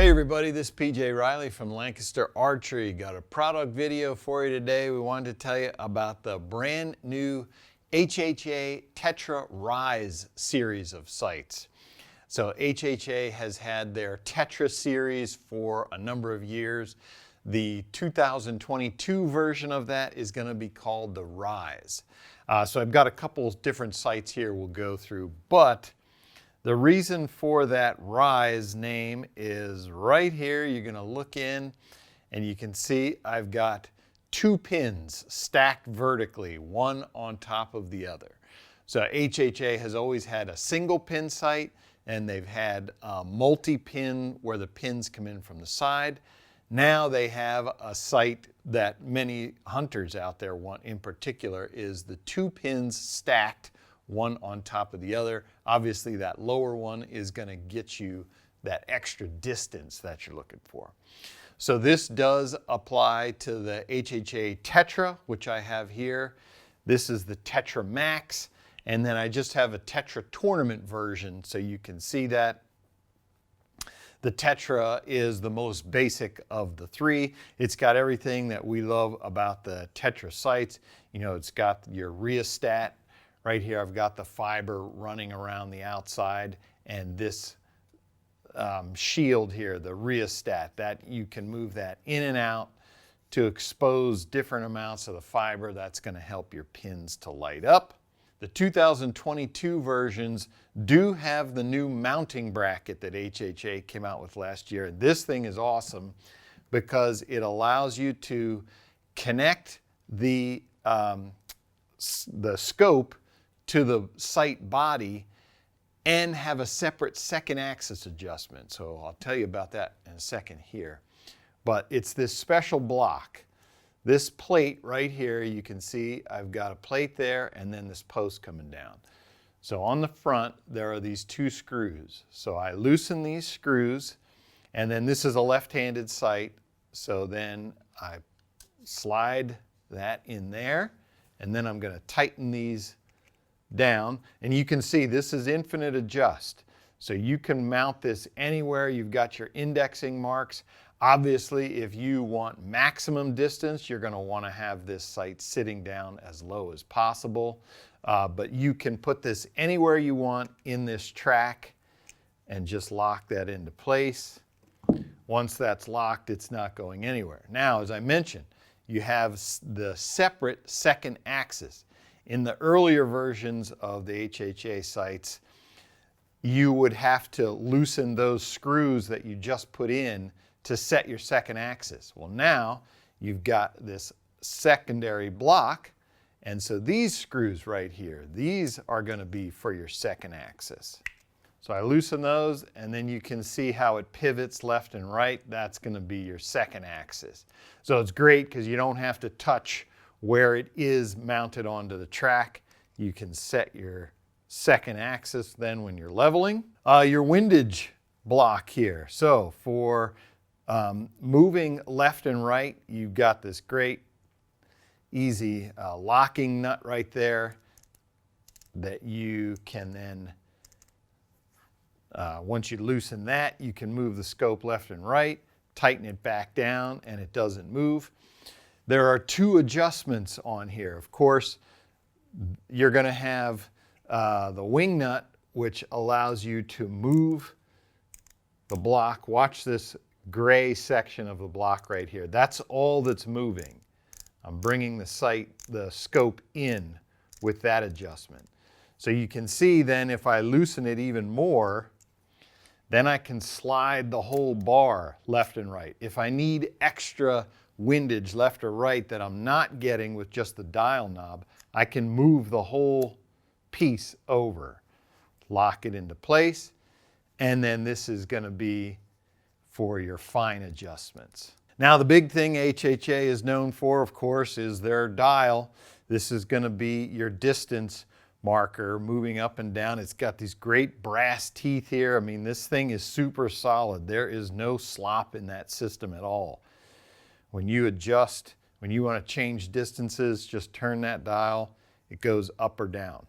Hey everybody, this is PJ Riley from Lancaster Archery. Got a product video for you today. We wanted to tell you about the brand new HHA Tetra Ryz series of sights. So HHA has had their Tetra series for a number of years. The 2022 version of that is going to be called the Ryz. So I've got a couple different sights here we'll go through, but the reason for that Ryz name is right here. You're going to look in and you can see I've got two pins stacked vertically, one on top of the other. So HHA has always had a single pin sight, and they've had a multi-pin where the pins come in from the side. Now they have a sight that many hunters out there want in particular, is the two pins stacked one on top of the other. Obviously that lower one is going to get you that extra distance that you're looking for. So this does apply to the HHA Tetra, which I have here. This is the Tetra Max, and then I just have a Tetra Tournament version so you can see that. The Tetra is the most basic of the three. It's got everything that we love about the Tetra sights. You know, it's got your rheostat. Right here I've got the fiber running around the outside, and this shield here, the rheostat, that you can move that in and out to expose different amounts of the fiber. That's going to help your pins to light up. The 2022 versions do have the new mounting bracket that HHA came out with last year. This thing is awesome because it allows you to connect the scope to the sight body and have a separate second axis adjustment. So I'll tell you about that in a second here. But it's this special block. This plate right here, you can see I've got a plate there and then this post coming down. So on the front, there are these two screws. So I loosen these screws, and then this is a left-handed sight. So then I slide that in there, and then I'm going to tighten these down, and you can see this is infinite adjust. So you can mount this anywhere. You've got your indexing marks. Obviously, if you want maximum distance, you're going to want to have this sight sitting down as low as possible. But you can put this anywhere you want in this track and just lock that into place. Once that's locked, it's not going anywhere. Now, as I mentioned, you have the separate second axis. In the earlier versions of the HHA sights, you would have to loosen those screws that you just put in to set your second axis. Well, now you've got this secondary block, and so these screws right here, these are going to be for your second axis. So I loosen those, and then you can see how it pivots left and right. That's going to be your second axis. So it's great because you don't have to touch where it is mounted onto the track. You can set your second axis then when you're leveling. Your windage block here. So for moving left and right, you've got this great easy locking nut right there that you can then, once you loosen that, you can move the scope left and right, tighten it back down, and it doesn't move. There are two adjustments on here. Of course, you're going to have the wing nut, which allows you to move the block. Watch this gray section of the block right here. That's all that's moving. I'm bringing the scope in with that adjustment. So you can see then if I loosen it even more, then I can slide the whole bar left and right. If I need extra windage left or right that I'm not getting with just the dial knob, I can move the whole piece over, lock it into place, and then this is going to be for your fine adjustments. Now the big thing HHA is known for, of course, is their dial. This is going to be your distance marker moving up and down. It's got these great brass teeth here. I mean, this thing is super solid. There is no slop in that system at all. When you adjust, when you want to change distances, just turn that dial. It goes up or down.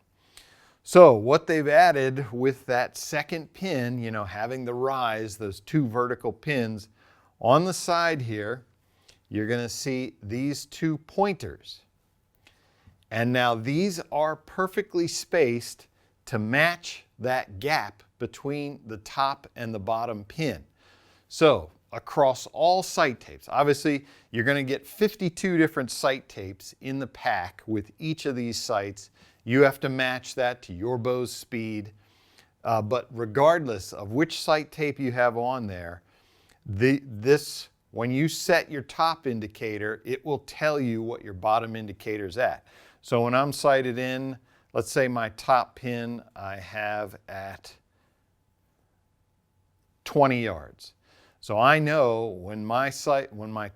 So what they've added with that second pin, you know, having the Ryz, those two vertical pins on the side here, you're going to see these two pointers. And now these are perfectly spaced to match that gap between the top and the bottom pin. So across all sight tapes, obviously you're going to get 52 different sight tapes in the pack with each of these sights. You have to match that to your bow's speed. But regardless of which sight tape you have on there, when you set your top indicator, it will tell you what your bottom indicator is at. So when I'm sighted in, let's say my top pin I have at 20 yards. So I know when my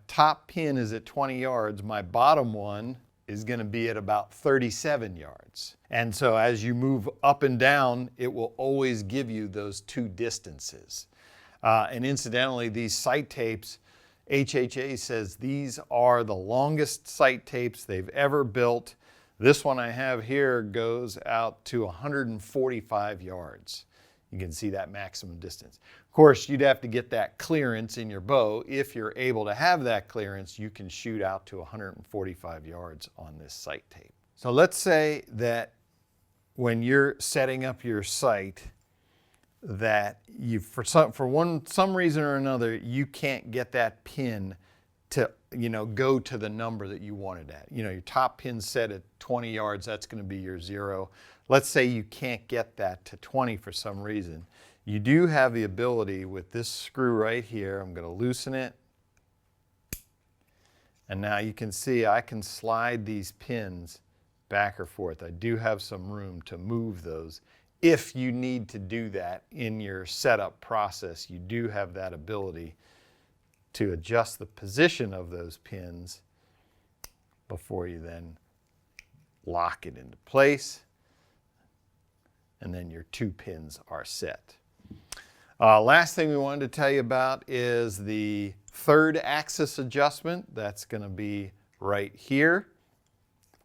top pin is at 20 yards, my bottom one is going to be at about 37 yards. And so as you move up and down, it will always give you those two distances. And incidentally, these sight tapes, HHA says these are the longest sight tapes they've ever built. This one I have here goes out to 145 yards. You can see that maximum distance. Of course, you'd have to get that clearance in your bow. If you're able to have that clearance, you can shoot out to 145 yards on this sight tape. So let's say that when you're setting up your sight, that you, for some reason or another, you can't get that pin to, you know, go to the number that you want it at. You know, your top pin's set at 20 yards, that's going to be your 0. Let's say you can't get that to 20 for some reason. You do have the ability with this screw right here, I'm going to loosen it. And now you can see I can slide these pins back or forth. I do have some room to move those. If you need to do that in your setup process, you do have that ability to adjust the position of those pins before you then lock it into place. And then your two pins are set. Last thing we wanted to tell you about is the third axis adjustment. That's going to be right here.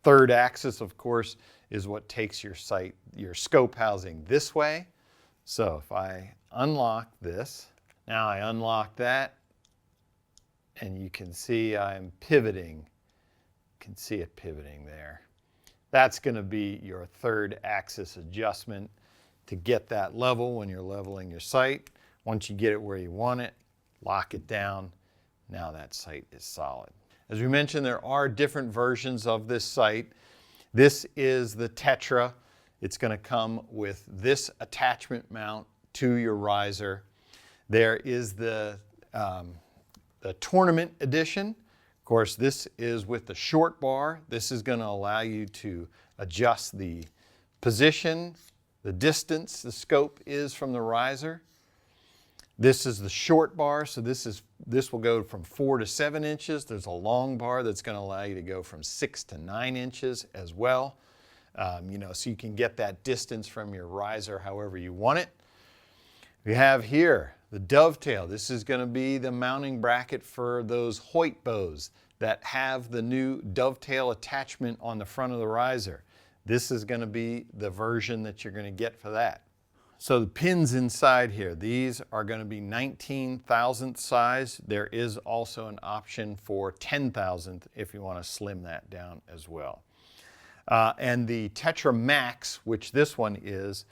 Third axis, of course, is what takes your sight, your scope housing this way. So if I unlock this, now I unlock that, and you can see I'm pivoting. You can see it pivoting there. That's going to be your third axis adjustment to get that level when you're leveling your sight. Once you get it where you want it, lock it down. Now that sight is solid. As we mentioned, there are different versions of this sight. This is the Tetra. It's going to come with this attachment mount to your riser. There is the tournament edition. Of course, this is with the short bar. This is going to allow you to adjust the position, the distance the scope is from the riser. This is the short bar, so this will go from 4 to 7 inches. There's a long bar that's going to allow you to go from 6 to 9 inches as well. You know, so you can get that distance from your riser however you want it. We have here the dovetail. This is going to be the mounting bracket for those Hoyt bows that have the new dovetail attachment on the front of the riser. This is going to be the version that you're going to get for that. So the pins inside here, these are going to be 19 thousandth size. There is also an option for 10 thousandth if you want to slim that down as well. And the Tetra Max, which this one is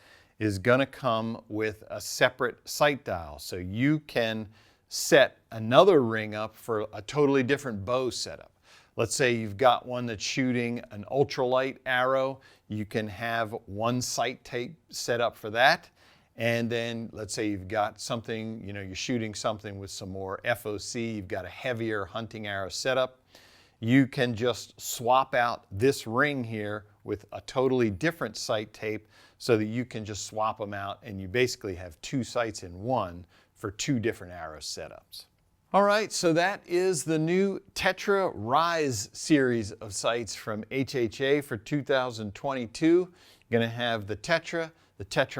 going to come with a separate sight dial. So you can set another ring up for a totally different bow setup. Let's say you've got one that's shooting an ultralight arrow. You can have one sight tape set up for that. And then let's say you've got something, you know, you're shooting something with some more FOC, you've got a heavier hunting arrow setup. You can just swap out this ring here with a totally different sight tape so that you can just swap them out and you basically have two sights in one for two different arrow setups. All right, so that is the new Tetra Ryz series of sights from HHA for 2022. You're going to have the Tetra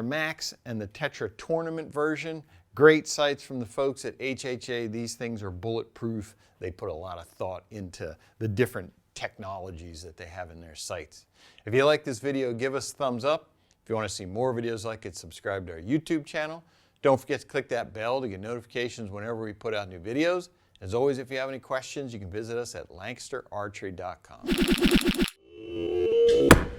Max, and the Tetra Tournament version. Great sights from the folks at HHA. These things are bulletproof. They put a lot of thought into the different technologies that they have in their sights. If you like this video, give us a thumbs up. If you want to see more videos like it, subscribe to our YouTube channel. Don't forget to click that bell to get notifications whenever we put out new videos. As always, if you have any questions, you can visit us at LancasterArchery.com.